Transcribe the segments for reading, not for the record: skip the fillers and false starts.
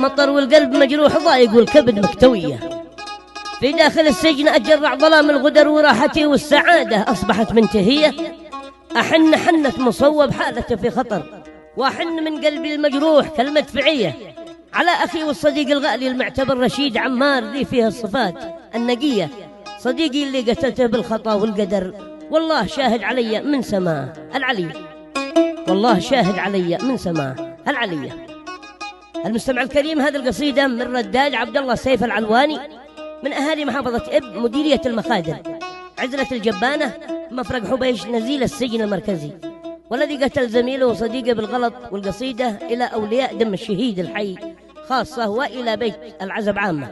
مطر والقلب مجروح ضايق والكبد مكتوية. في داخل السجن أتجرع ظلام الغدر وراحتي والسعادة أصبحت منتهية. أحن حنة مصوب حالته في خطر، وأحن من قلبي المجروح كالمدفعية على أخي والصديق الغالي المعتبر رشيد عمار، ذي فيها الصفات النقية، صديقي اللي قتلته بالخطأ والقدر. والله شاهد علي من سماه العلي، والله شاهد علي من سماه العلية. المستمع الكريم، هذه القصيدة من رداد عبد الله سيف العلواني من أهالي محافظة إب، مديرية المخادر، عزلة الجبانة، مفرق حبيش، نزيل السجن المركزي، والذي قتل زميله وصديقه بالغلط. والقصيدة إلى أولياء دم الشهيد الحي خاصة، وإلى بيت العزب عامة،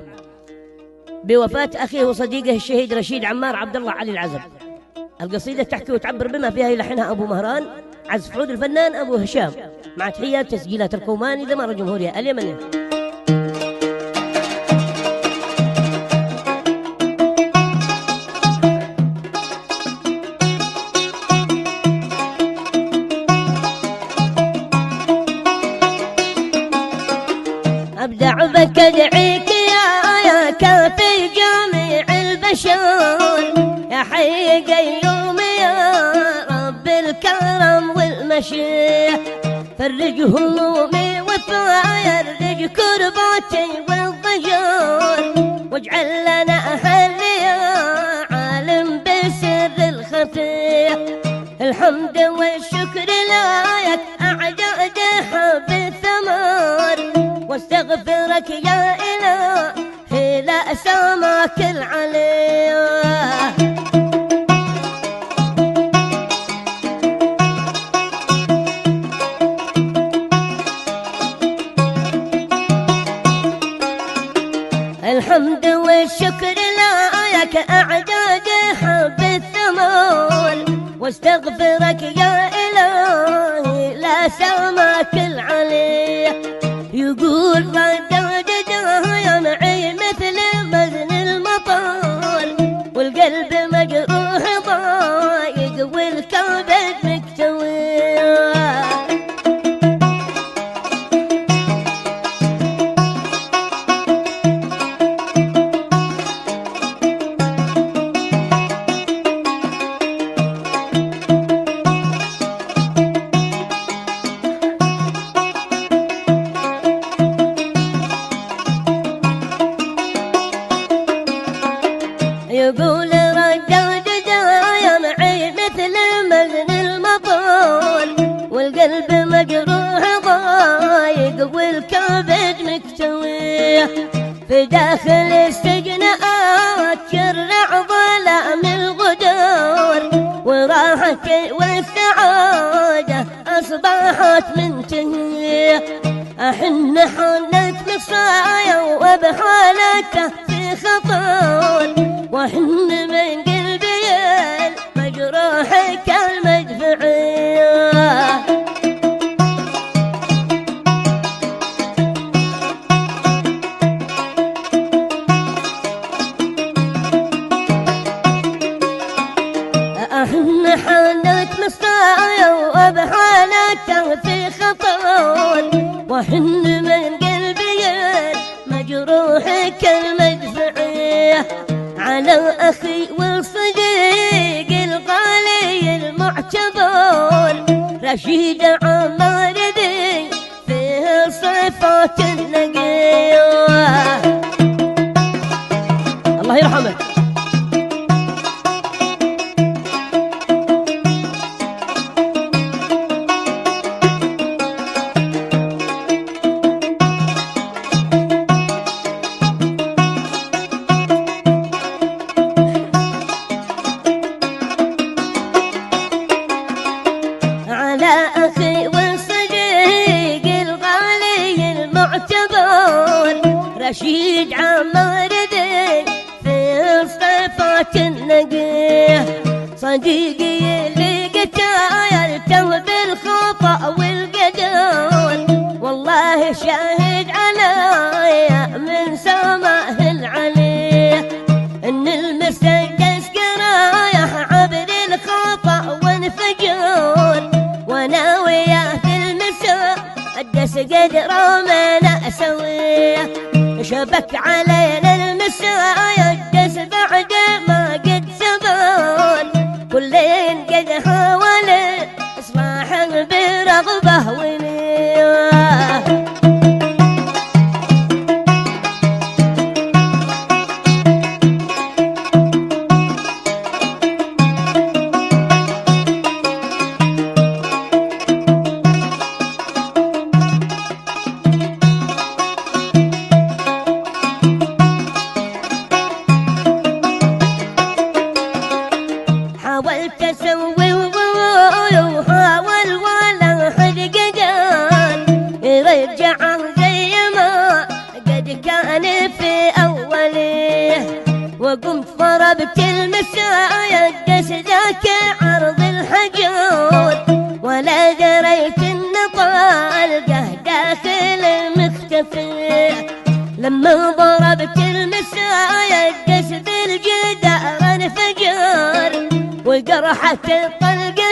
بوفاة أخيه وصديقه الشهيد رشيد عمار عبد الله علي العزب. القصيدة تحكي وتعبر بما فيها يلحنها أبو مهران، عزف عود الفنان أبو هشام، مع تحيات تسجيلات الكوماني ذمار الجمهورية اليمنية. أبدع بك أدعيك يا كافي جميع البشر، يا حي قيوم يا رب الكرم والمشيح، فرج همومي وفرج كرباتي والضجر، واجعل لنا أهل يا عالم بسر الخفي. الحمد والشكر لك أعداد حب الثمر، واستغفرك يا إلهي لا سماك العلي. الحمد والشكر لك أعداد حب الثمر، واستغفرك يا إلهي لا سماك العلي. يقول رداد يا معي مثل مزن المطر، والقلب مجروح ضايق والكبد مكتوي. يقول رداد يا معي مثل مزن المطر، والقلب مجروح ضايق والكبد مكتوي. في داخل السجن أتشرع ظلام الغدر، وراحتي والسعادة أصبحت منتهية. أحن حنت مصايا وبحالته في خطر، وحن من قلبي المجروح كالمدفعية. أحن حنت مصايا وبحالته في خطر، وحن من قلبي المجروح كالمدفعية. على أخي والصديق الغالي المعتبر رشيد عمار، ذي فيه صفات النقية. الله يرحمه. رشيد عمار ذي في صفات النقيه، صديقي اللي قتلته بالخطأ والقدر، والله شاهد علي من سماه العلي، ان المسدس قرايح عبر الخطأ وانفجر، وانا وياه في المسدس قدر ما اسوي. وقمت ضربت المسايا قس ذاك عرض الحجر، ولا دريت ان طالقه داخل مختفي. لما ضربت المسايا قس بالجدار انفجر، وجرحة الطلقه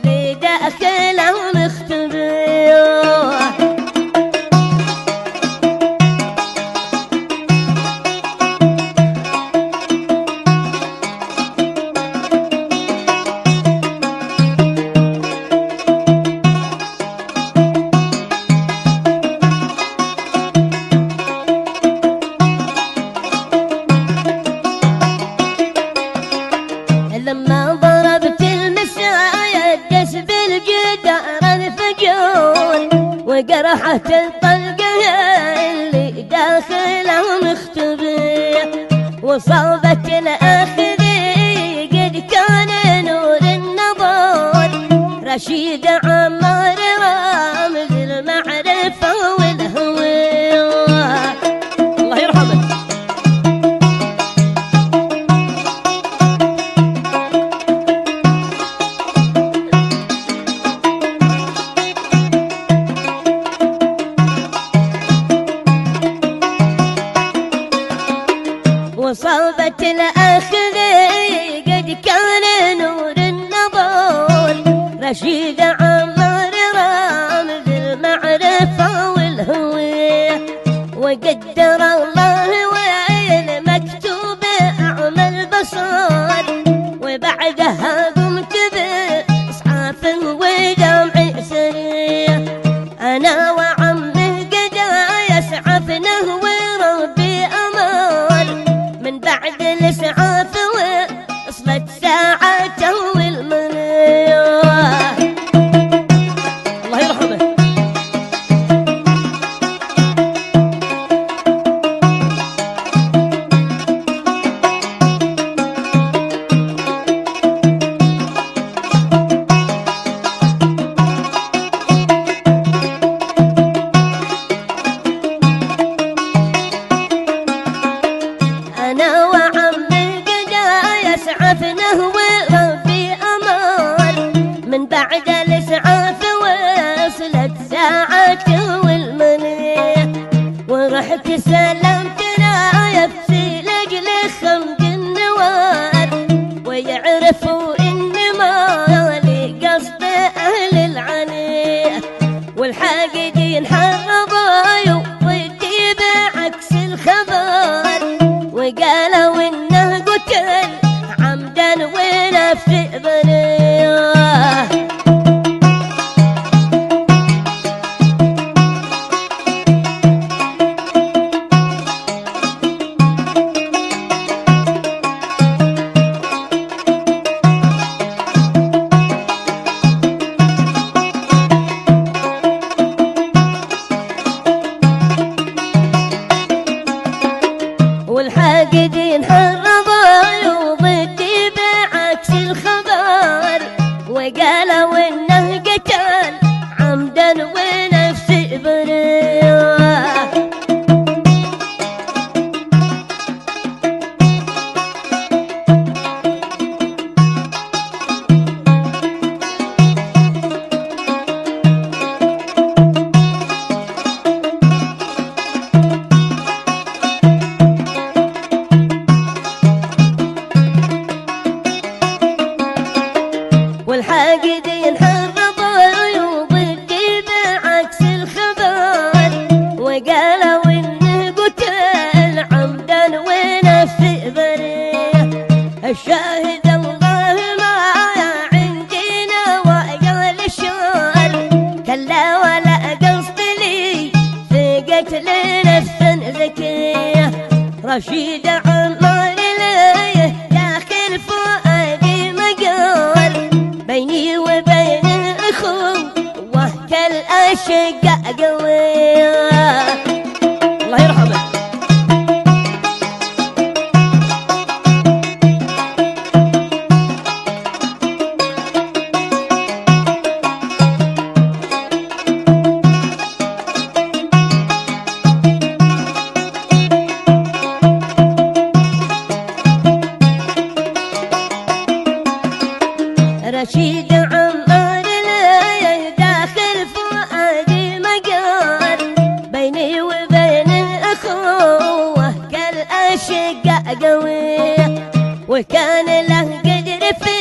اللي داخله مختفي. لما ضربت المسايا دس بالجدار انفجر، وجرحة الطلقة اللي داخله مختفي. وصابت الآخذي قد كان نور النظر، رشيد عمار رامز المعرفة والهوى. الله يرحمه. وصابت الآخذي قد كان نور النظر، رشيد عمار رامز المعرفة والهوى. وقدر الله وين مكتوب أعمى البصر، وبعدها قمت بإسعاف ودمع سريع. أنا وعمه قد يسعفنه وربي أمان، من بعد الإسعاف وصلت ساعته والمنية. الله يرحمه. أنا وعمي قد يسعفنه وربي أمان، من بعد الإسعاف وصلت ساعته والمنية. ورحت سلمت نفسي لأجل خمد النوار، ويعرفوا إن مالي قصد أهل العنية. والحاقدين حرضوا ضدي بعكس الخبر، وقالوا إنه قتل عمدا ونفس بريه. والحاقدين حرضوا ضدي بعكس الخبر، وقالوا إنه قتل عمدا ونفس بريه. والحاقدين حرضوا ضدي بعكس الخبر، وقالوا إنه قتل عمدا ونفس بريه. الشاهد الله ما عندنا وقال الشر، كلا ولا قصد لي في قتل نفس زكية. رشيد عمار ليه داخل فؤادي مقر، بيني وبين الأخوة كالأشقاء قوية. الله يرحمه. دقة قوية، وكان له قدر في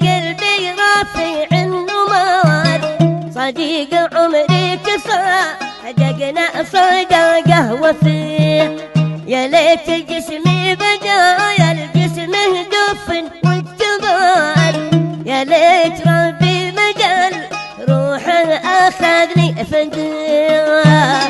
قلبي رافع النمار. صديق عمري صدقنا صداقه وفيه، يا ليت جسمي بدايا الجسم دفن والجبال، يا ليت ربي مجال روحه اخذني فداه.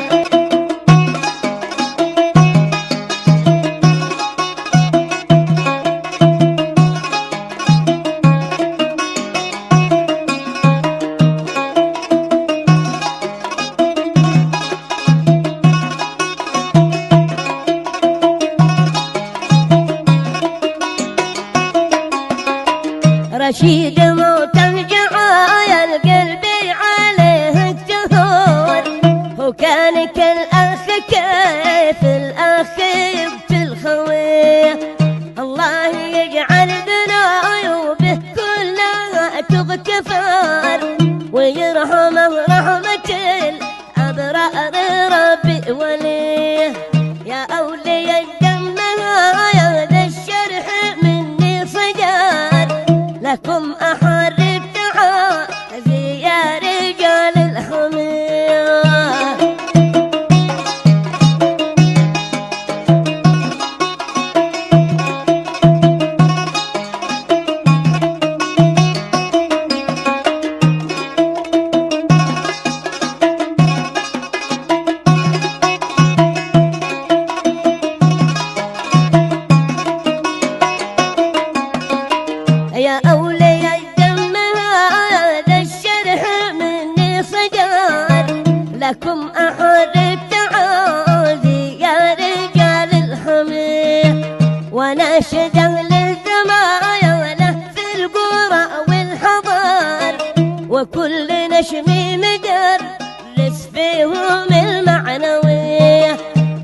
رشيد موت الجعايا القلب عليه الجهور، وكان كالأخ كيف الأخ يقتل خويه. الله يجعل ذنوبه كلها تغتفر، ويرحمه رحمة الأبرار ربي وليه. يا أولياء الدم يا ذا الشرح مني صدار، لكم أحر التعازي يا رجال الحمية. يا أولياء الدم هذا الشرح مني صدار، لكم أحر التعازي يا رجال الحمية. وناشد أهل الزمايا وله في القرى والحضار، وكل نشمي مدرس فيهم المعنوية.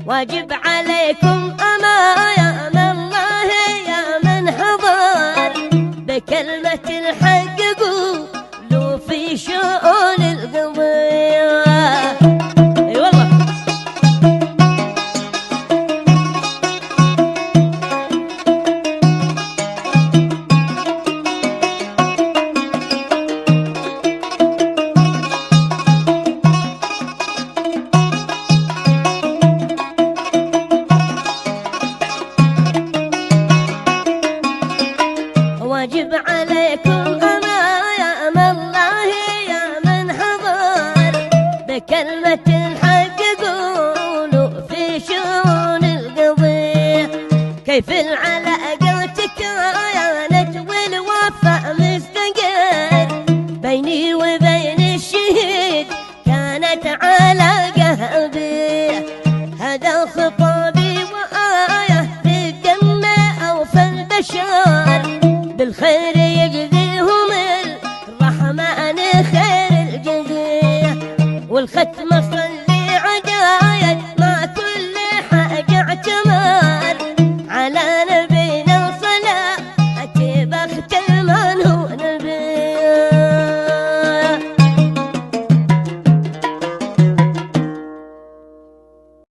واجب عليكم أمايا من الله يا من حضر، بكلمة الحق قولوا في شؤون القضية. اي والله واجب عليكم أمايا من الله يا من حضر، بكلمة الحق قولوا في شؤون القضية. كيف